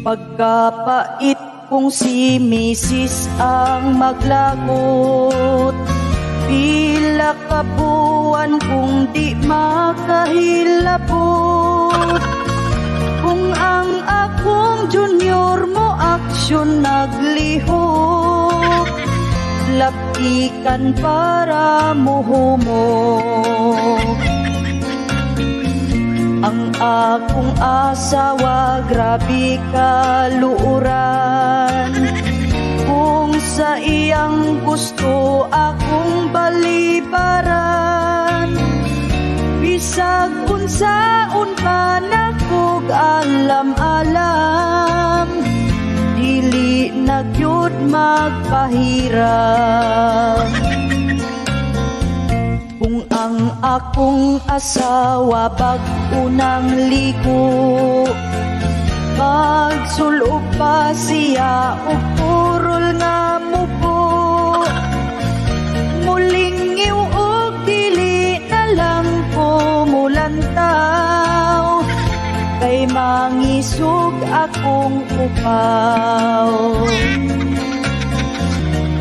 Pagkapait kung si Mrs. ang maglagot, pila ka buwan kung di makahilabot. Kung ang akong junior mo aksyon naglihok, laptikan para muhumok. Ang akong asawa grabe kaluuran, kung sa iyang gusto akong balibaran. Bisag unsaon pa nakog alam-alam, dili na gyud magpahirap. Kung ang akong asawa bag-unang ligo, magsulog pa siya og purol nga mubo. Muling og dili na lang ko mulantaw, kay mangisog akong upaw.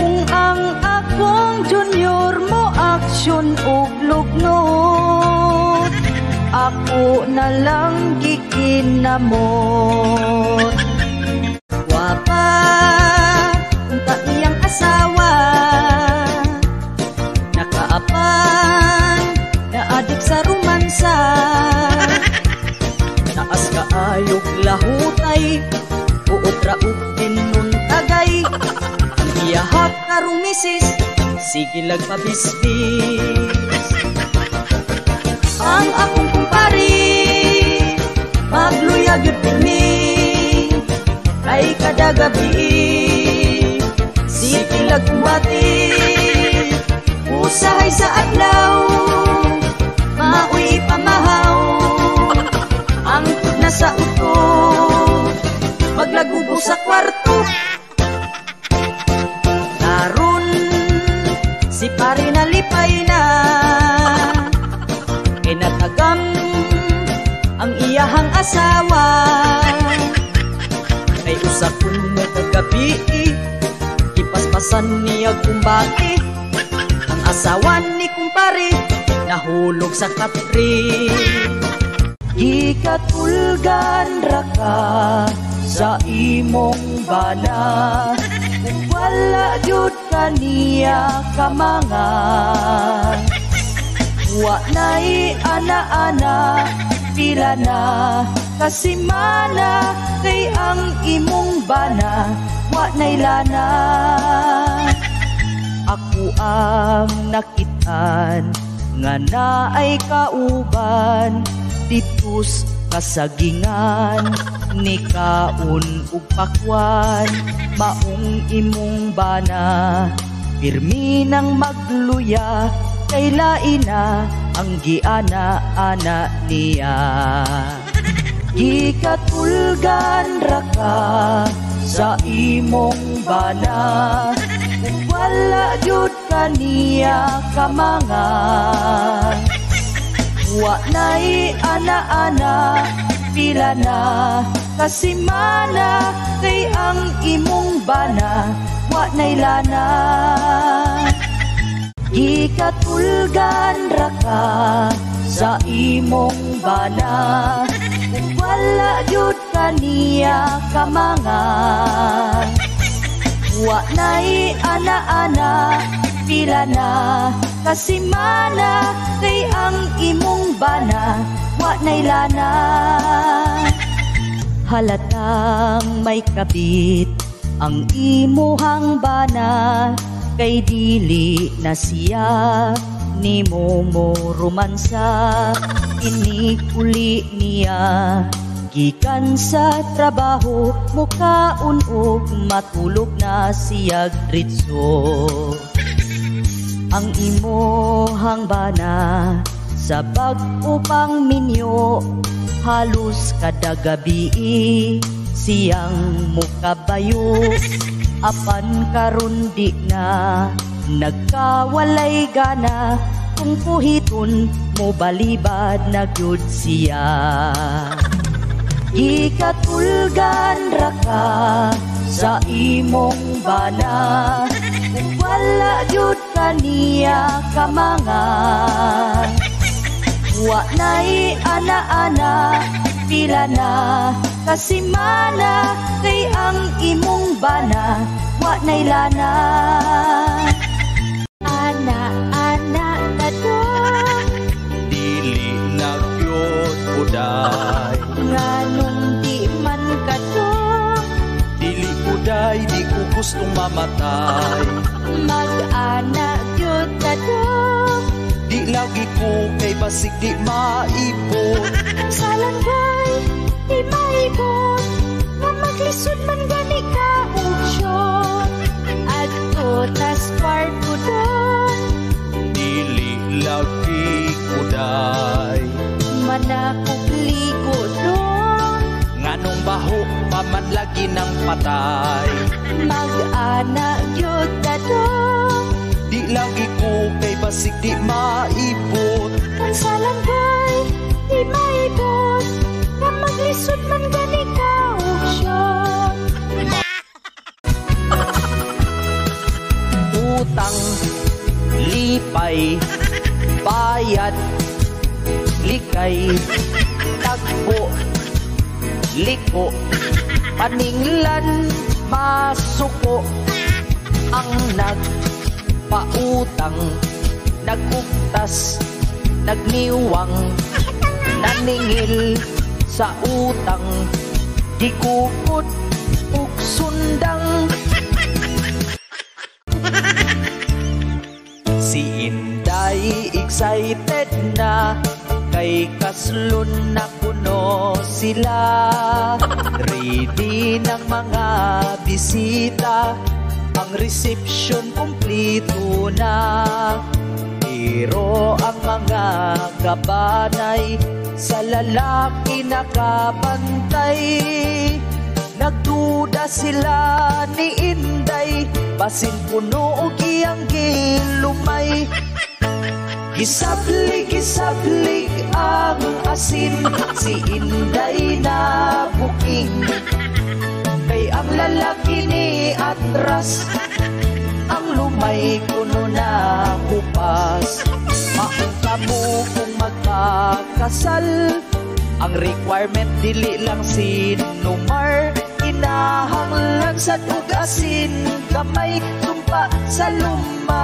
Kung ang akong junior mo aksyon og lugnot, ako na lang gikinamot. Wapa unta iyang asawa, nakaapan naadik sa romansa. Naas kaayog lahutay, uot raog tinuntagay. Ang iyahak karong misis, sige lagpabisbis. Ang akong kumpari magluyag yun pirmi, ay kada gabi sige lagkumbati. Usahay sa adlaw, mauwi pamahaw. Ang tug na sa uto, maglagubo sa kwarto. Naron si pare nalipay na, kinatagam ang iyahang asawa. Ay usapon mo kagabi, ipaspasan niya kumbati. Ang asawa ni kumpare nahulog sa katri. Ikatulgan ra ka sa imong bana, kung wala jud kaniya kamangan. Wa na'y ana-ana, pila na kasimana, kay ang imong bana wa na'y lana. Ako ang nakitaan nga naay kauban ditus kasagingan, ni kaon ug pakwan. Maong imong bana pirmi nang magluya, kay lain na ang giana-ana niya. Ikatulgan ra ka sa imong bana, kung wala jud kaniya kamangan. Wa na'y ana-ana, pila na kasimana, kay ang imong bana wa na'y lana. Ikatulgan ra ka sa imong bana, kung wala jud kaniya kamangan. Wa na'y ana-ana, pila na kasimana, kay ang imong bana wa na'y lana. Halatang may kabit ang imuhang bana, kay dili na siya nimo mo romansa. Inikuli niya gikan sa trabaho, mukaon og matulog na siya gritso. Ang imuhang bana sa bag-o pang minyo, halos kada gabi siyang mukabayo. Apan karon di na nagkawalay gana, kung puhiton mo balibad na gyud siya. Ikatulgan ra ka sa imong bana, kung wala jud kaniya ka mga. Wa na'y ana-ana, pila na kasimana, kay ang imong bana wa na'y lana. Ana-ana na to, dili nagyod uday. nganong di man ka to, Dili uday, di ko gustong mamatay. mag-ana jud ka to. Di lagi ko kay basig di maipon. Salan bay, di maipon, nga maglisod man gani ka uksyon. At tas kwarto doon, Dili lagi uday. manakog ligo doon. Nganong baho paman lagi ng patay. Mag-ana gyud ka doon, Di lagi ko kay basig di maipon. ang salan bay, di maipon, nga maglisod man gani ka uksyon. Utang, lipay, bayad, likay, tagpo, liko, paninglan, masuko. Ang nagpautang, nagugtas, nagniwang, naningil sa utang, gikukod ug sundang. Si Inday excited na, kay kaslun na kuno sila. Ready ng mga bisita, ang reception kumplito na. Pero ang mga kabanay sa lalaki nakabantay. Nagduda sila ni Inday, basin puno og iyang gilumay. Gisablig ang asin, si Inday na buking. Kay ang lalaki ni atras, ang lumay kuno na kupas. Maong kamo kung magkakasal, ang requirement dili lang sinumar. Inahanglan sa tugasin, kamay sumpa sa lumay.